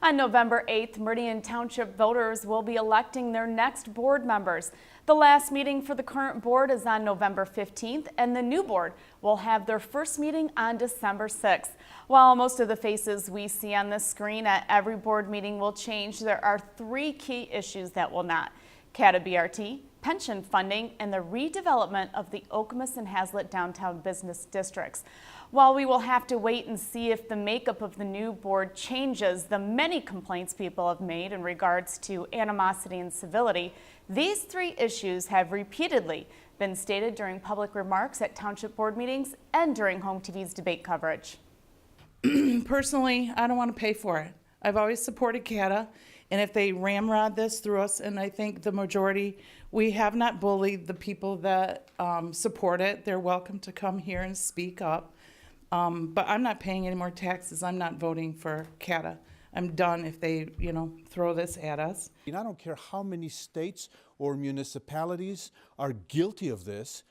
On November 8th, Meridian Township voters will be electing their next board members. The last meeting for the current board is on November 15th, and the new board will have their first meeting on December 6th. While most of the faces we see on the screen at every board meeting will change, there are three key issues that will not: CATA BRT, pension funding, and the redevelopment of the Okemos and Hazlet downtown business districts. While we will have to wait and see if the makeup of the new board changes the many complaints people have made in regards to animosity and civility, these three issues have repeatedly been stated during public remarks at Township Board meetings and during HOMTV's debate coverage. Personally, I don't want to pay for it. I've always supported CATA, and if they ramrod this through us, and I think the majority, we have not bullied the people that support it. They're welcome to come here and speak up. But I'm not paying any more taxes. I'm not voting for CATA. I'm done if they, throw this at us. And I don't care how many states or municipalities are guilty of this.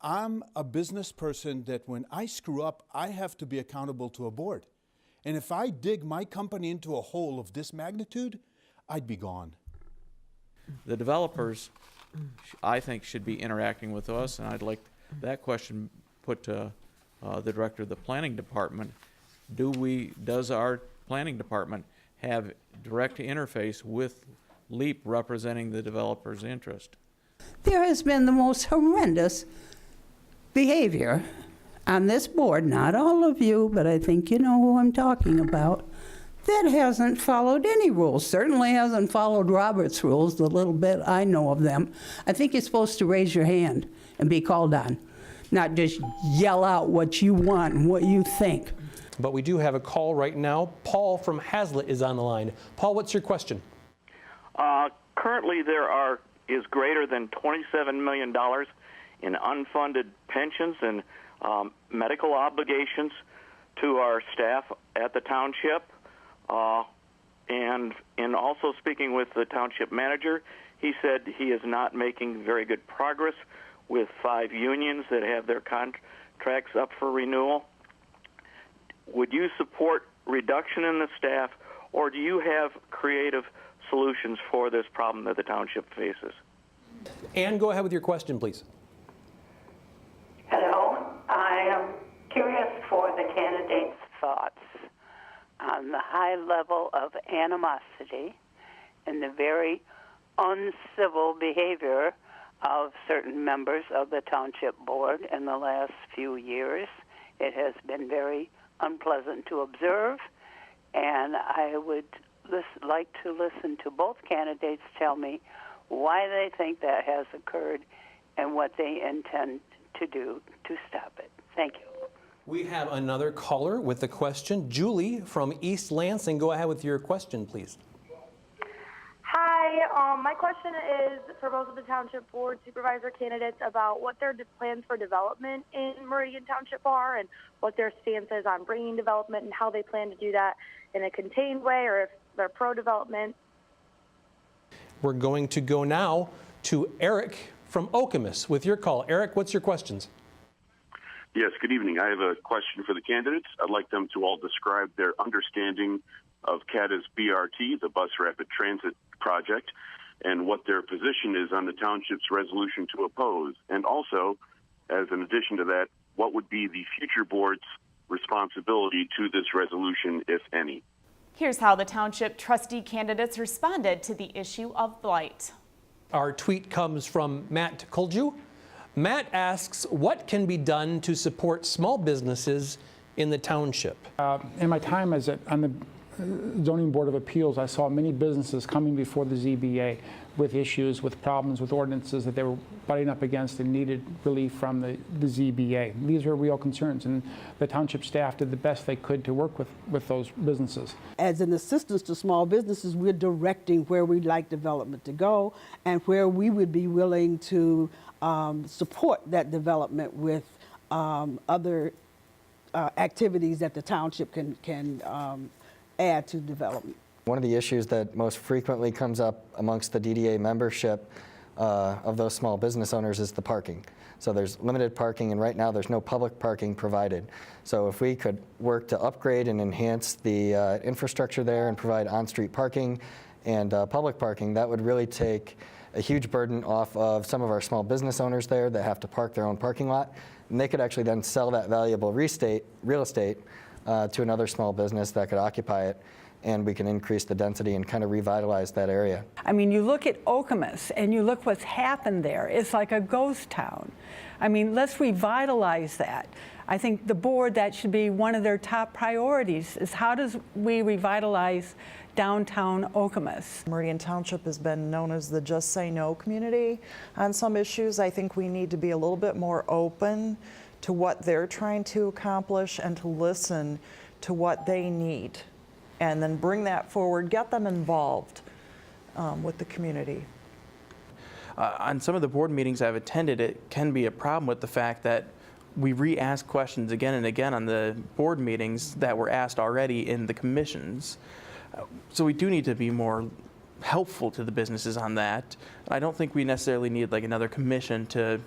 I'm a business person that when I screw up, I have to be accountable to a board. And if I dig my company into a hole of this magnitude, I'd be gone. The developers, I think, should be interacting with us, and I'd like that question put to the director of the planning department. Does our planning department have direct interface with LEAP representing the developer's interest? There has been the most horrendous behavior on this board, not all of you, but I think you know who I'm talking about, that hasn't followed any rules, certainly hasn't followed Robert's rules, the little bit I know of them. I think you're supposed to raise your hand and be called on, not just yell out what you want and what you think. But we do have a call right now. Paul from Hazlet is on the line. Paul, what's your question? Currently there is greater than $27 million in unfunded pensions and medical obligations to our staff at the township. And in also speaking with the township manager, he said he is not making very good progress with 5 unions that have their contracts up for renewal. Would you support reduction in the staff, or do you have creative solutions for this problem that the township faces? Ann, go ahead with your question, please. Hello. I am curious for the candidates' thoughts on the high level of animosity and the very uncivil behavior of certain members of the Township Board in the last few years. It has been very unpleasant to observe, and I would like to listen to both candidates tell me why they think that has occurred and what they intend to do to stop it. Thank you. We have another caller with a question. Julie from East Lansing, go ahead with your question, please. Hi, my question is for both of the Township Board supervisor candidates about what their plans for development in Meridian Township are and what their stance is on bringing development and how they plan to do that in a contained way, or if they're pro-development. We're going to go now to Eric from Okemos with your call. Eric, what's your questions? Yes, good evening. I have a question for the candidates. I'd like them to all describe their understanding of CATA's BRT, the Bus Rapid Transit Project, and what their position is on the township's resolution to oppose. And also, as an addition to that, what would be the future board's responsibility to this resolution, if any? Here's how the Township Trustee candidates responded to the issue of blight. Our tweet comes from Matt Kolju. Matt asks, what can be done to support small businesses in the township? In my time on the Zoning Board of Appeals, I saw many businesses coming before the ZBA with issues, with problems, with ordinances that they were butting up against and needed relief from the ZBA. These are real concerns, and the township staff did the best they could to work with those businesses. As an assistance to small businesses, we're directing where we'd like development to go and where we would be willing to support that development with other activities that the township can add to development. One of the issues that most frequently comes up amongst the DDA membership of those small business owners is the parking. So there's limited parking, and right now there's no public parking provided. So if we could work to upgrade and enhance the infrastructure there and provide on-street parking and public parking, that would really take a huge burden off of some of our small business owners there that have to park their own parking lot. And they could actually then sell that valuable real estate to another small business that could occupy it, and we can increase the density and kind of revitalize that area. I mean, you look at Okemos and you look what's happened there. It's like a ghost town. I mean, let's revitalize that. I think the board, that should be one of their top priorities, is how does we revitalize downtown Okemos? Meridian Township has been known as the just say no community on some issues. I think we need to be a little bit more open to what they're trying to accomplish and to listen to what they need, and then bring that forward, get them involved with the community. On some of the board meetings I've attended, it can be a problem with the fact that we re-ask questions again and again on the board meetings that were asked already in the commissions. So we do need to be more helpful to the businesses on that. I don't think we necessarily need like another commission to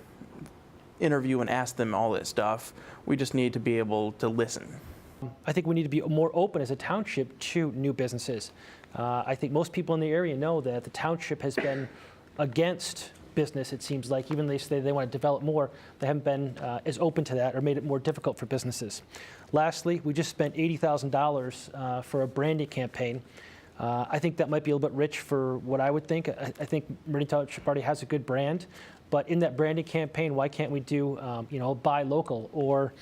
interview and ask them all this stuff. We just need to be able to listen. I think we need to be more open as a township to new businesses. I think most people in the area know that the township has been against business, it seems like. Even they say they want to develop more, they haven't been as open to that or made it more difficult for businesses. Lastly, we just spent $80,000 for a branding campaign. I think that might be a little bit rich for what I would think. I think Meridian Township already has a good brand, but in that branding campaign, why can't we do, buy local or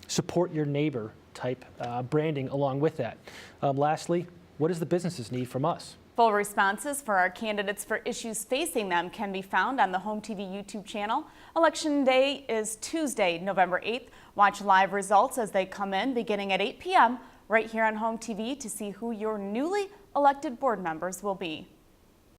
support your neighbor type branding along with that? Lastly, what does the businesses need from us? Full responses for our candidates for issues facing them can be found on the HOMTV YouTube channel. Election day is Tuesday, November 8th. Watch live results as they come in beginning at 8 p.m. right here on HOMTV to see who your newly elected board members will be.